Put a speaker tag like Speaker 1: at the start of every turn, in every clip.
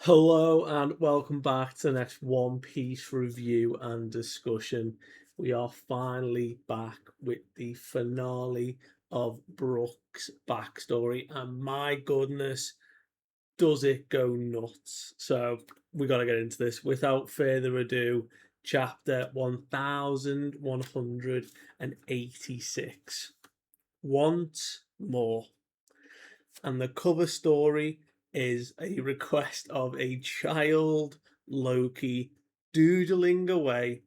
Speaker 1: Hello and welcome back to the next One Piece review and discussion. We are finally back with the finale of Brook's backstory, and my goodness, does it go nuts! So we got to get into this. Without further ado, chapter 1186. Want more. And the cover story is a request of a child Loki doodling away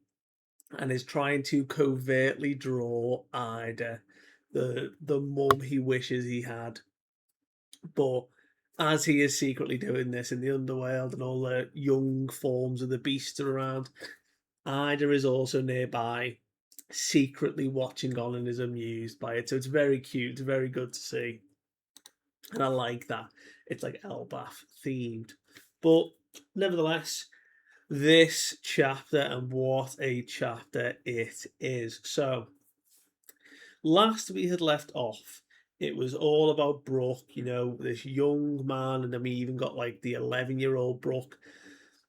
Speaker 1: and is trying to covertly draw Ida, the mum he wishes he had. But as he is secretly doing this in the underworld and all the young forms of the beasts are around, Ida is also nearby, secretly watching on and is amused by it. So it's very cute, it's very good to see. And I like that. It's like Elbaf themed. But nevertheless, this chapter, and what a chapter it is. So, last we had left off, it was all about Brook, this young man, and then we even got like the 11-year-old Brook.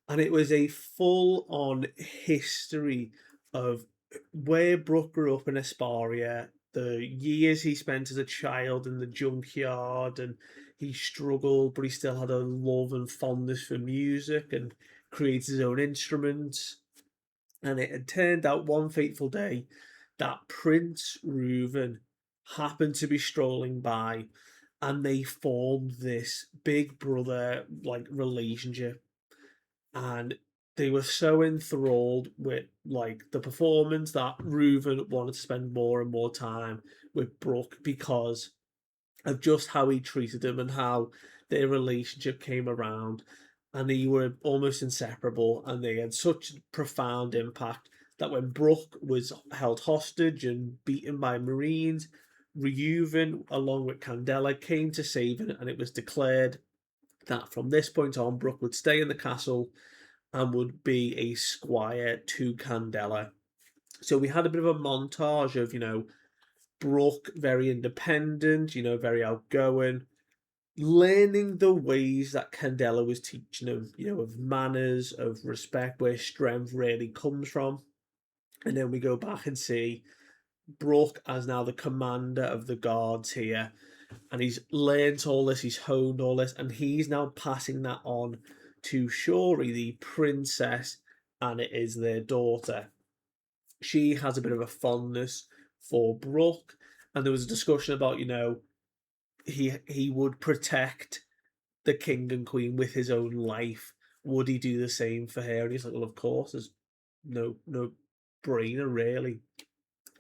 Speaker 1: And it was a full on history of where Brook grew up in Asparia, the years he spent as a child in the junkyard, and he struggled, but he still had a love and fondness for music and created his own instruments. And it had turned out one fateful day that Prince Reuven happened to be strolling by, and they formed this big brother like relationship, and they were so enthralled with like the performance that Reuven wanted to spend more and more time with Brook because of just how he treated him and how their relationship came around. And they were almost inseparable, and they had such profound impact that when Brook was held hostage and beaten by Marines, Reuven, along with Candela, came to save him, and it was declared that from this point on, Brook would stay in the castle and would be a squire to Candela. So we had a bit of a montage of, Brook, very independent, very outgoing, learning the ways that Candela was teaching him, of manners, of respect, where strength really comes from. And then we go back and see Brook as now the commander of the guards here. And he's learned all this, he's honed all this, and he's now passing that on to Shuri, the princess, and it is their daughter. She has a bit of a fondness for Brook, and there was a discussion about, he would protect the king and queen with his own life. Would he do the same for her? And he's like, well, of course, there's no brainer really.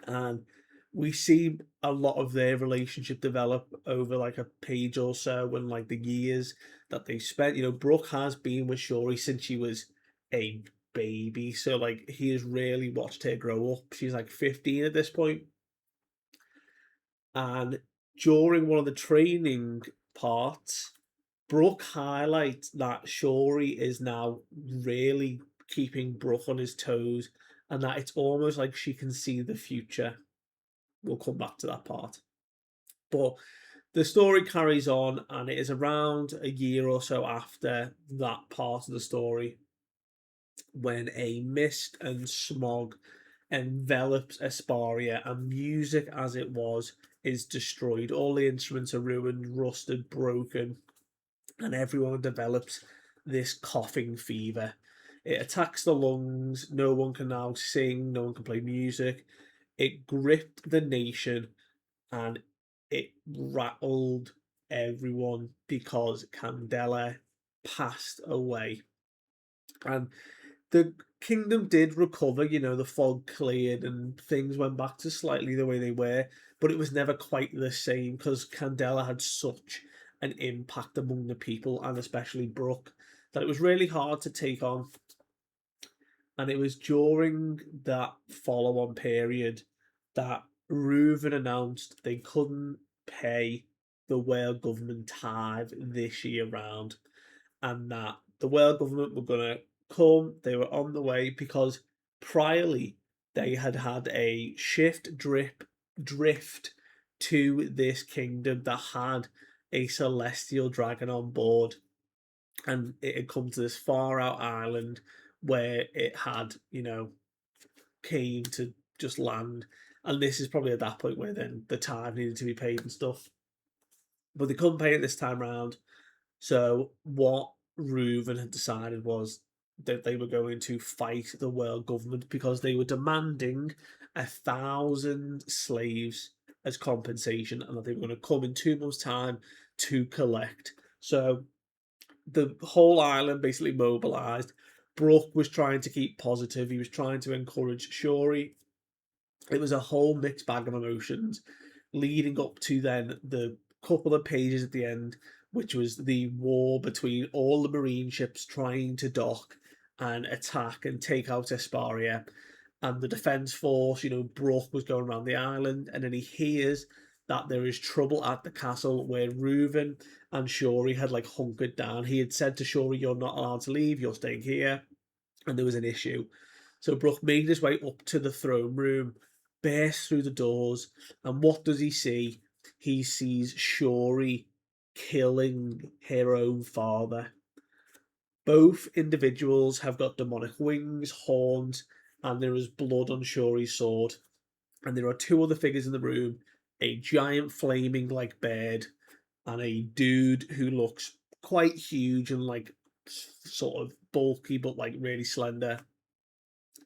Speaker 1: And we see a lot of their relationship develop over like a page or so, and like the years that they spent. Brooke has been with Shuri since she was a baby, so like he has really watched her grow up. She's like 15 at this point, and during one of the training parts, Brooke highlights that Shuri is now really keeping Brooke on his toes, and that it's almost like she can see the future. We'll come back to that part. But the story carries on, and it is around a year or so after that part of the story when a mist and smog envelops Asparia, and music as it was is destroyed. All the instruments are ruined, rusted, broken, and everyone develops this coughing fever. It attacks the lungs. No one can now sing, no one can play music. It gripped the nation, and it rattled everyone because Candela passed away. And the kingdom did recover, the fog cleared and things went back to slightly the way they were, but it was never quite the same because Candela had such an impact among the people, and especially Brooke, that it was really hard to take on. And it was during that follow on period that Reuven announced they couldn't pay the Whale government tithe this year round, and that the Whale government were going to come, they were on the way because priorly they had had a drift to this kingdom that had a celestial dragon on board. and it had come to this far out island where it had, came to just land. And this is probably at that point where then the time needed to be paid and stuff. But they couldn't pay it this time round. So what Reuven had decided was that they were going to fight the world government because they were demanding 1,000 slaves as compensation, and that they were going to come in 2 months' time to collect. So the whole island basically mobilized. Brook was trying to keep positive. He was trying to encourage Shuri. It was a whole mixed bag of emotions leading up to then the couple of pages at the end, which was the war between all the marine ships trying to dock and attack and take out Esparia. And the defense force, Brook was going around the island, and then he hears that there is trouble at the castle where Reuven and Shuri had like hunkered down. He had said to Shuri, "You're not allowed to leave, you're staying here." And there was an issue. So Brook made his way up to the throne room, bursts through the doors, and what does he see? He sees Shuri killing her own father. Both individuals have got demonic wings, horns, and there is blood on Shuri's sword. And there are two other figures in the room, a giant flaming like bird and a dude who looks quite huge and like sort of bulky but like really slender,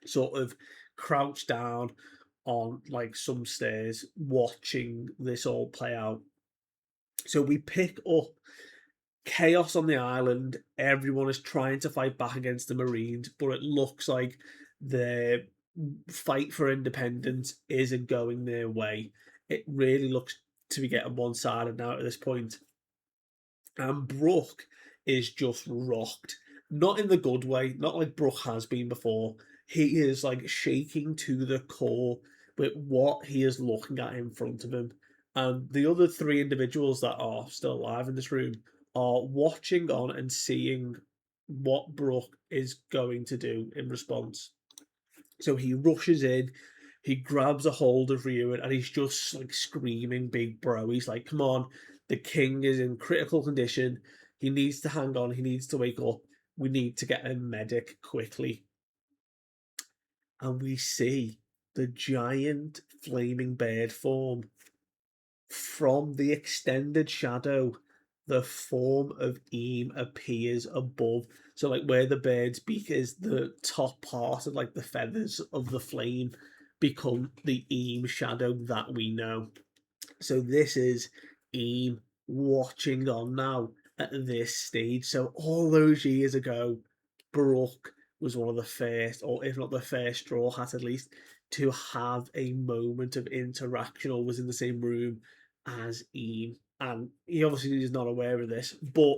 Speaker 1: sort of crouched down on like some stairs watching this all play out. So we pick up chaos on the island. Everyone is trying to fight back against the Marines, but it looks like the fight for independence isn't going their way. It really looks to be getting one sided now at this point. And Brook is just rocked. Not in the good way, not like Brook has been before. He is like shaking to the core with what he is looking at in front of him. And the other three individuals that are still alive in this room are watching on and seeing what Brook is going to do in response. So he rushes in, he grabs a hold of Ryuan, and he's just like screaming, "Big bro!" He's like, "Come on, the king is in critical condition. He needs to hang on. He needs to wake up. We need to get a medic quickly." And we see the giant flaming bird form from the extended shadow. The form of Eam appears above. So, like where the bird's beak is, the top part of like the feathers of the flame become the Eam shadow that we know. So this is Eam watching on now at this stage. So all those years ago, Brook was one of the first, or if not the first, Straw Hat at least, to have a moment of interaction or was in the same room as Eam. And he obviously is not aware of this, but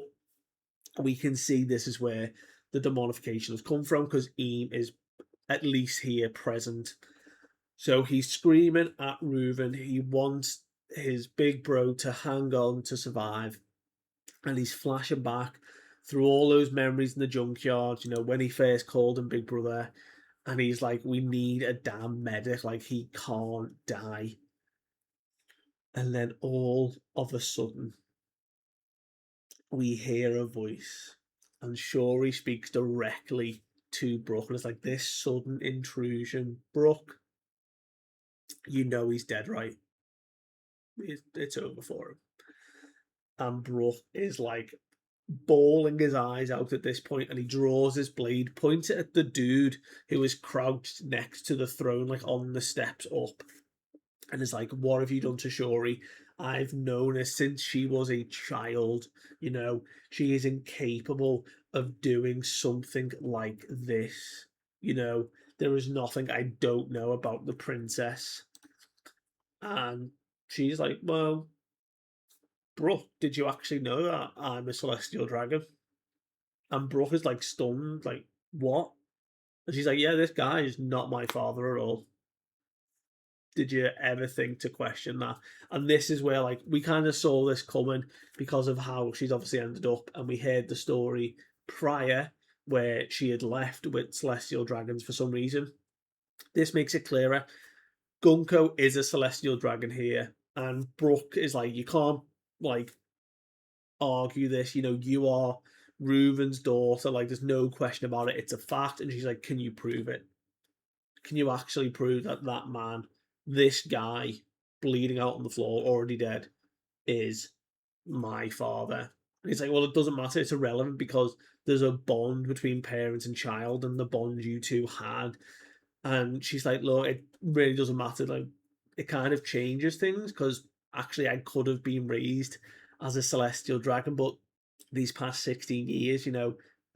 Speaker 1: we can see this is where the demonification has come from because Eam is at least here present. So he's screaming at Reuven. He wants his big bro to hang on to survive. And he's flashing back through all those memories in the junkyard, when he first called him Big Brother. And he's like, "We need a damn medic. Like, he can't die." And then all of a sudden, we hear a voice. And Shuri speaks directly to Brook. And it's like this sudden intrusion. "Brook, you know he's dead, right? It's over for him." And Brook is like bawling his eyes out at this point, and he draws his blade, points it at the dude who is crouched next to the throne, like on the steps up, and is like, "What have you done to Shuri? I've known her since she was a child. She is incapable of doing something like this. There is nothing I don't know about the princess." And she's like, "Well, Brook, did you actually know that I'm a celestial dragon?" And Brook is like stunned, like, "What?" And she's like, "Yeah, this guy is not my father at all. Did you ever think to question that?" And this is where, like, we kind of saw this coming because of how she's obviously ended up, and we heard the story prior where she had left with celestial dragons for some reason. This makes it clearer. Gunko is a celestial dragon here, and Brook is like, "You can't, like, argue this. You are Reuven's daughter, like, there's no question about it. It's a fact. And she's like, can you prove it? Can you actually prove that that man, this guy, bleeding out on the floor, already dead, is my father? And he's like, well, it doesn't matter. It's irrelevant because there's a bond between parents and child, and the bond you two had. And she's like, look, it really doesn't matter. Like, it kind of changes things because actually I could have been raised as a celestial dragon, but these past 16 years,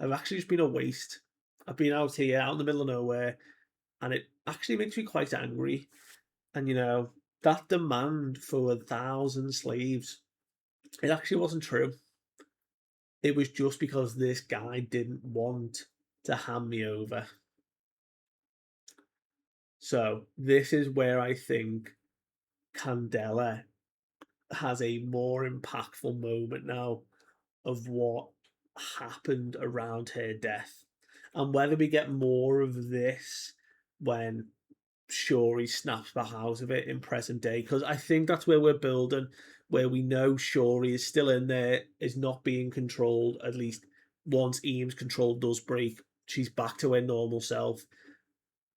Speaker 1: I've actually just been a waste. I've been out here, out in the middle of nowhere, and it actually makes me quite angry. And that demand for 1,000 slaves, it actually wasn't true. It was just because this guy didn't want to hand me over. So this is where I think Candela has a more impactful moment now of what happened around her death. And whether we get more of this when Shuri snaps back out of it in present day, because I think that's where we're building, where we know Shuri is still in there, is not being controlled, at least once Eames' control does break, she's back to her normal self.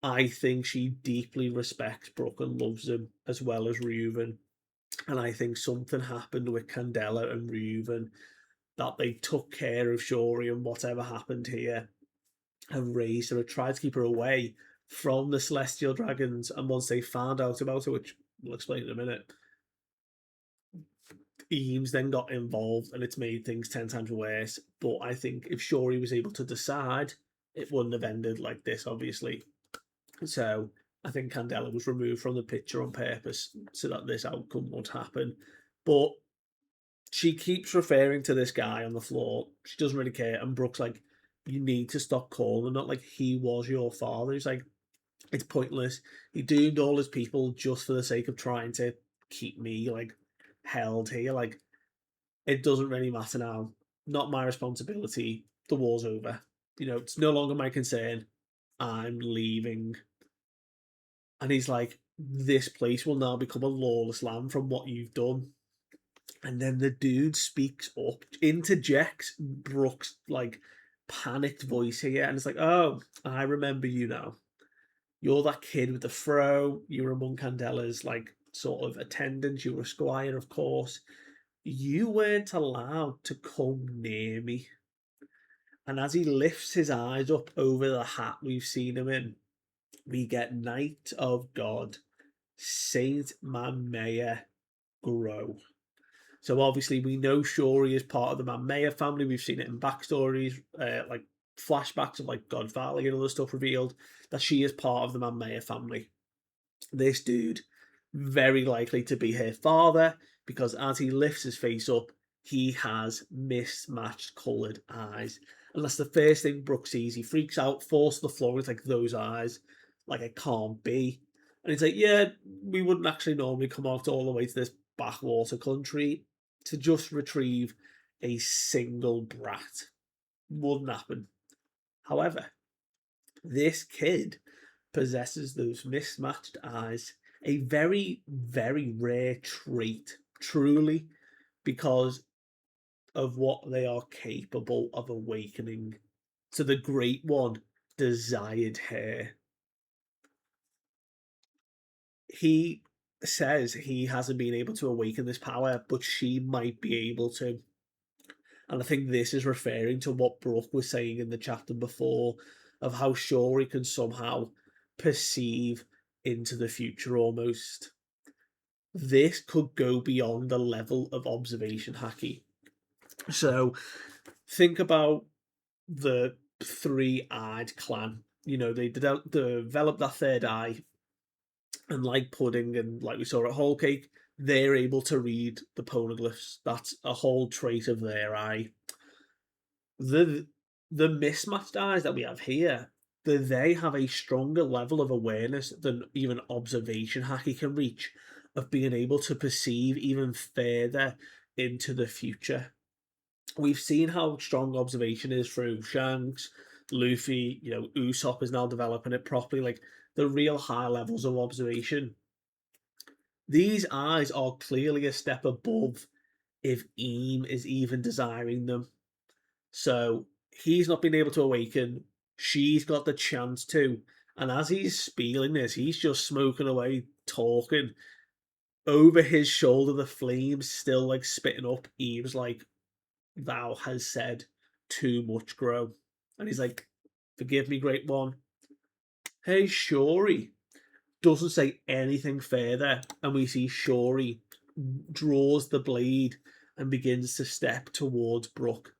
Speaker 1: I think she deeply respects Brook and loves him as well as Reuven. And I think something happened with Candela and Reuven that they took care of Shuri and whatever happened here and raised her, tried to keep her away from the Celestial Dragons. And once they found out about it, which we'll explain in a minute, Eames then got involved and it's made things 10 times worse. But I think if Shuri was able to decide, it wouldn't have ended like this, obviously. So I think Candela was removed from the picture on purpose so that this outcome would happen. But she keeps referring to this guy on the floor. She doesn't really care. And Brooke's like, you need to stop calling him. Not like he was your father. He's like, it's pointless. He doomed all his people just for the sake of trying to keep me like held here. Like, it doesn't really matter now. Not my responsibility. The war's over. It's no longer my concern. I'm leaving. And he's like, this place will now become a lawless land from what you've done. And then the dude speaks up, interjects Brooks' like panicked voice here, and it's like, oh, I remember you now. You're that kid with the fro. You were among Candela's like sort of attendants. You were a squire, of course. You weren't allowed to come near me. And as he lifts his eyes up over the hat we've seen him in, we get Knight of God, Saint Mamea grow. So obviously we know Shuri is part of the Mamea family. We've seen it in backstories, like flashbacks of like God Valley and other stuff revealed that she is part of the Mamea family. This dude, very likely to be her father, because as he lifts his face up, he has mismatched coloured eyes. And that's the first thing Brooke sees. He freaks out, falls to the floor. It's like, those eyes, like, it can't be. And he's like, yeah, we wouldn't actually normally come out all the way to this backwater country to just retrieve a single brat. Wouldn't happen. However, this kid possesses those mismatched eyes, a very, very rare trait, truly, because of what they are capable of awakening. So the Great One desired her. He says he hasn't been able to awaken this power, but she might be able to. And I think this is referring to what Brooke was saying in the chapter before of how Shuri can somehow perceive into the future almost. This could go beyond the level of observation hacky. So think about the three-eyed clan. They developed that third eye, and like Pudding and like we saw at Whole Cake, they're able to read the poneglyphs. That's a whole trait of their eye. The the mismatched eyes that we have here, they have a stronger level of awareness than even observation hacky can reach, of being able to perceive even further into the future. We've seen how strong observation is through Shanks, Luffy, Usopp is now developing it properly, like the real high levels of observation. These eyes are clearly a step above if Eam is even desiring them. So he's not been able to awaken. She's got the chance to. And as he's spieling this, he's just smoking away, talking. Over his shoulder, the flames still like spitting up. Eve's like, "Thou has said too much, grow." And he's like, "Forgive me, great one." Hey, Shori. Doesn't say anything further. And we see Shori draws the blade and begins to step towards Brook.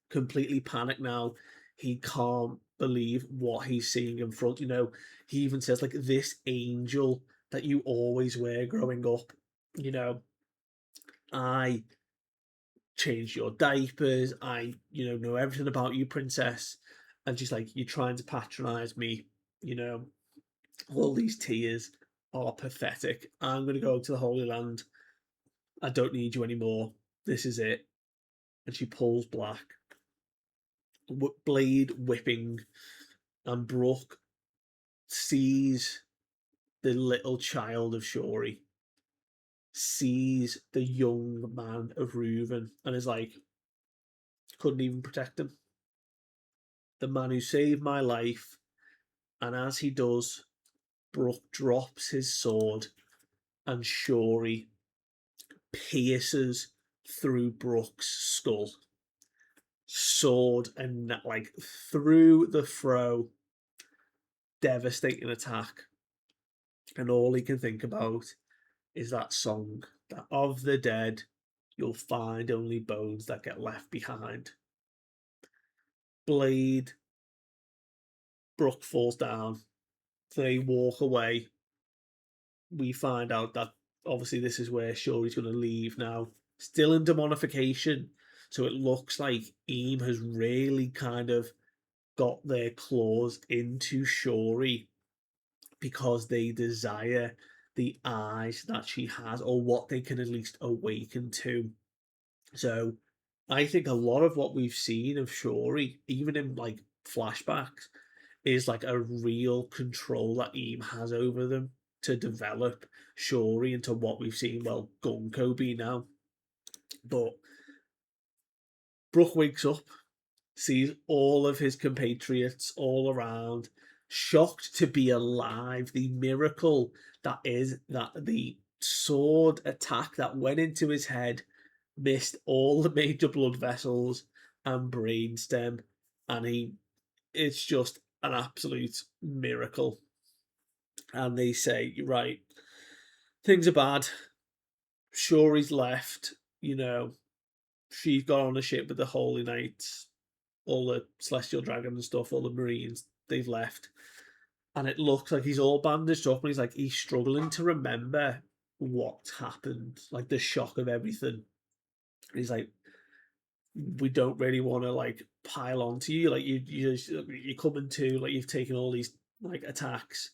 Speaker 1: Completely panicked now. He can't believe what he's seeing in front. He even says, like, this angel that you always wear growing up, you know, I changed your diapers. I, know everything about you, princess. And she's like, you're trying to patronize me, you know, all these tears are pathetic. I'm going to go to the Holy Land. I don't need you anymore. This is it. And she pulls back, blade whipping, and Brooke sees the little child of Shori, sees the young man of Reuven, and is like, couldn't even protect him. The man who saved my life. And as he does, Brooke drops his sword, and Shori pierces through Brooke's skull. Sword and like through the throw, devastating attack. And all he can think about is that song, that of the dead, you'll find only bones that get left behind. Blade, Brooke falls down. They walk away. We find out that obviously this is where Shuri's going to leave now. Still in demonification. So it looks like Eam has really kind of got their claws into Shuri because they desire the eyes that she has, or what they can at least awaken to. So I think a lot of what we've seen of Shuri, even in like flashbacks, is like a real control that Eam has over them to develop Shuri into what we've seen, well, Gunko be now. But Brook wakes up, sees all of his compatriots all around, shocked to be alive. The miracle that is that the sword attack that went into his head missed all the major blood vessels and brainstem, and it's just an absolute miracle. And they say, right, things are bad. Shuri's left, she's gone on a ship with the Holy Knights, all the Celestial Dragon and stuff, all the Marines, they've left. And it looks like he's all bandaged up and he's struggling to remember what happened, like the shock of everything. And he's like, we don't really want to pile on to you. Like you're coming to, like, you've taken all these like attacks.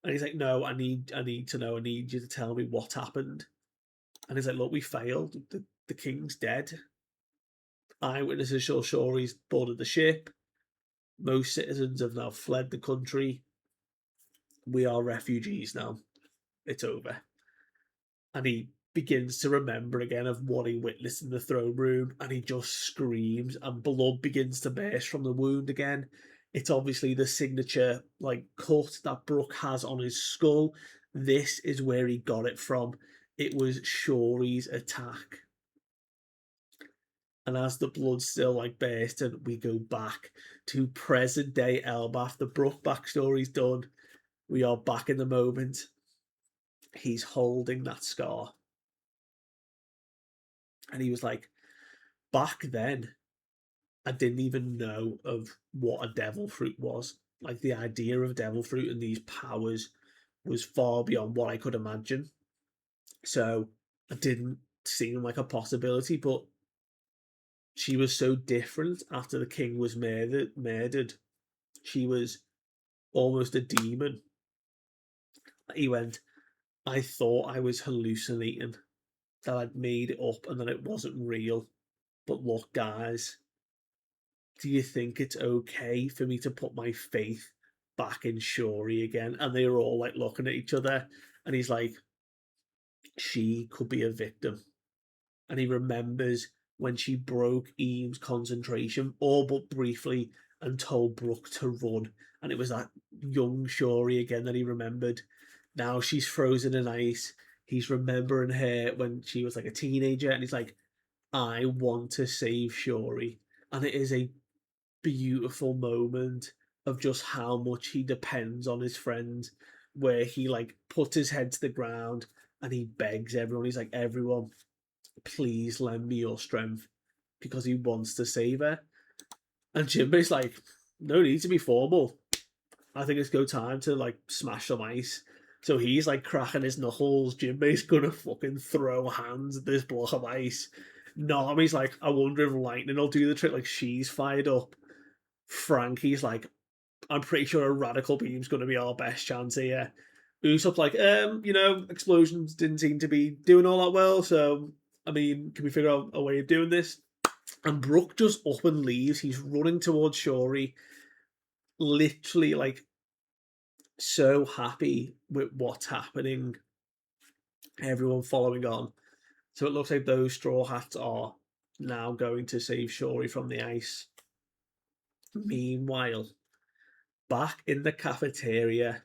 Speaker 1: And he's like, no, I need to know, I need you to tell me what happened. And he's like, look, we failed. The king's dead. Eyewitnesses show Shuri's boarded the ship. Most citizens have now fled the country. We are refugees now. It's over. And he begins to remember again of what he witnessed in the throne room, and he just screams, and blood begins to burst from the wound again. It's obviously the signature cut that Brook has on his skull. This is where he got it from. It was Shuri's attack. And as the blood's still bursting, we go back to present day Elbaf. The Brook backstory's done. We are back in the moment. He's holding that scar. And he was like, back then, I didn't even know of what a devil fruit was. Like, the idea of devil fruit and these powers was far beyond what I could imagine. So it didn't seem like a possibility, but she was so different after the king was murdered. She was almost a demon. He went, I thought I was hallucinating, that I'd made it up and that it wasn't real. But look, guys, do you think it's okay for me to put my faith back in Shuri again? And they were all looking at each other, and he's like, she could be a victim. And he remembers when she broke Eames' concentration, all but briefly, and told Brook to run. And it was that young Shuri again that he remembered. Now she's frozen in ice. He's remembering her when she was like a teenager, and he's like, I want to save Shuri. And it is a beautiful moment of just how much he depends on his friend, where he like puts his head to the ground and he begs everyone. He's like, everyone, please lend me your strength, because he wants to save her. And Jinbei's like, no need to be formal. I think it's go time to like smash some ice. So he's like cracking his knuckles. Jinbei's gonna fucking throw hands at this block of ice. Nami's like, I wonder if lightning will do the trick. Like, she's fired up. Frankie's like, I'm pretty sure a radical beam's gonna be our best chance here. Usopp's like, explosions didn't seem to be doing all that well, so I mean, can we figure out a way of doing this? And Brook just up and leaves. He's running towards Shuri, literally like so happy with what's happening. Everyone following on. So it looks like those Straw Hats are now going to save Shuri from the ice. Meanwhile, back in the cafeteria,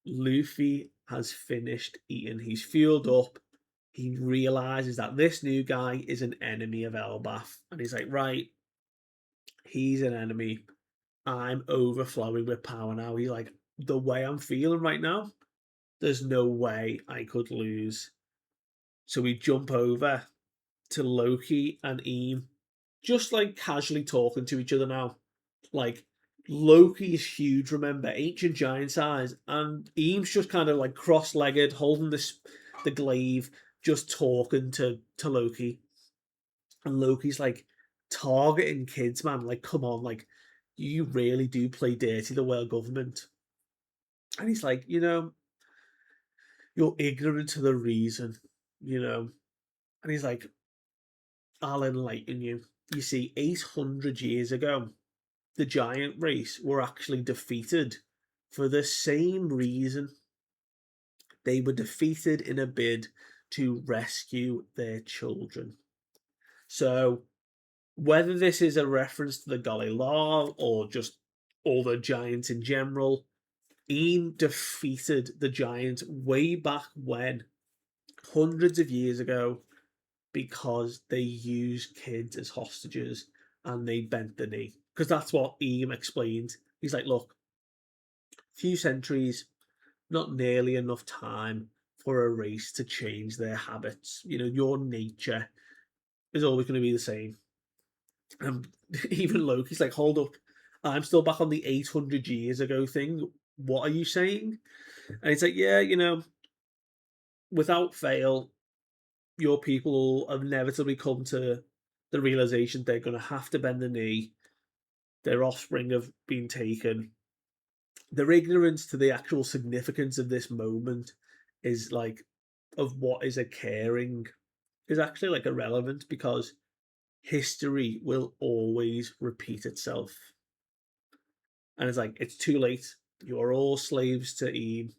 Speaker 1: Luffy has finished eating. He's fueled up. He realizes that this new guy is an enemy of Elbaf. And he's like, right, he's an enemy. I'm overflowing with power now. He's like, the way I'm feeling right now, there's no way I could lose. So we jump over to Loki and Eam, just like casually talking to each other now. Like, Loki is huge, remember, ancient giant size, and Eam's just kind of like cross-legged, holding the glaive, just talking to Loki. And Loki's like, targeting kids, man. Like, come on, like, you really do play dirty, the world government. And he's like, you're ignorant to the reason, you know. And he's like, I'll enlighten you. You see, 800 years ago, the giant race were actually defeated for the same reason. They were defeated in a bid to rescue their children. So, whether this is a reference to the Galileo or just all the giants in general, Ian defeated the giant way back when, hundreds of years ago, because they used kids as hostages and they bent the knee. Because that's what Ian explained. He's like, look, few centuries, not nearly enough time for a race to change their habits. Your nature is always going to be the same. And even Loki's like, hold up, I'm still back on the 800 years ago thing. What are you saying? And it's like, yeah, without fail, your people will inevitably come to the realization they're going to have to bend the knee. Their offspring have been taken. Their ignorance to the actual significance of this moment is like, of what is occurring, is actually like irrelevant, because history will always repeat itself. And it's like, it's too late. You're all slaves to Ian.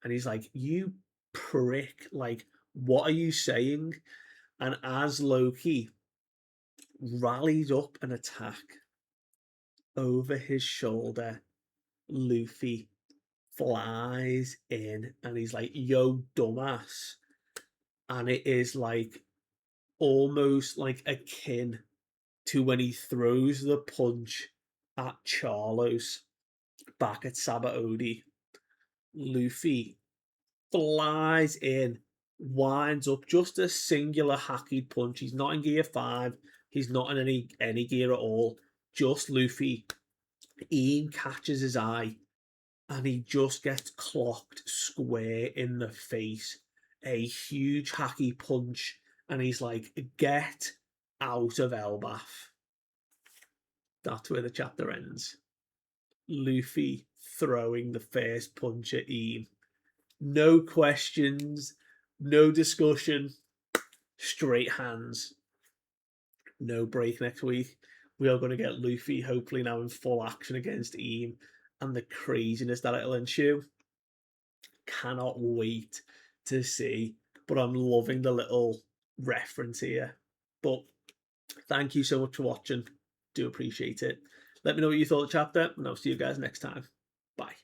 Speaker 1: And he's like, you prick. Like, what are you saying? And as Loki rallies up an attack, over his shoulder, Luffy flies in and he's like, yo, dumbass. And it is like almost like akin to when he throws the punch at Charlos back at Sabaody. Luffy flies in, winds up just a singular hacky punch. He's not in gear 5. He's not in any gear at all. Just Luffy. Ian catches his eye and he just gets clocked square in the face. A huge hacky punch. And he's like, get out of Elbaf. That's where the chapter ends. Luffy throwing the first punch at Ian. No questions, no discussion, straight hands. No break next week. We are going to get Luffy hopefully now in full action against Ian, and the craziness that it'll ensue. Cannot wait to see, but I'm loving the little reference here. But Thank you so much for watching. Do appreciate it. Let me know what you thought of the chapter, and I'll see you guys next time. Bye.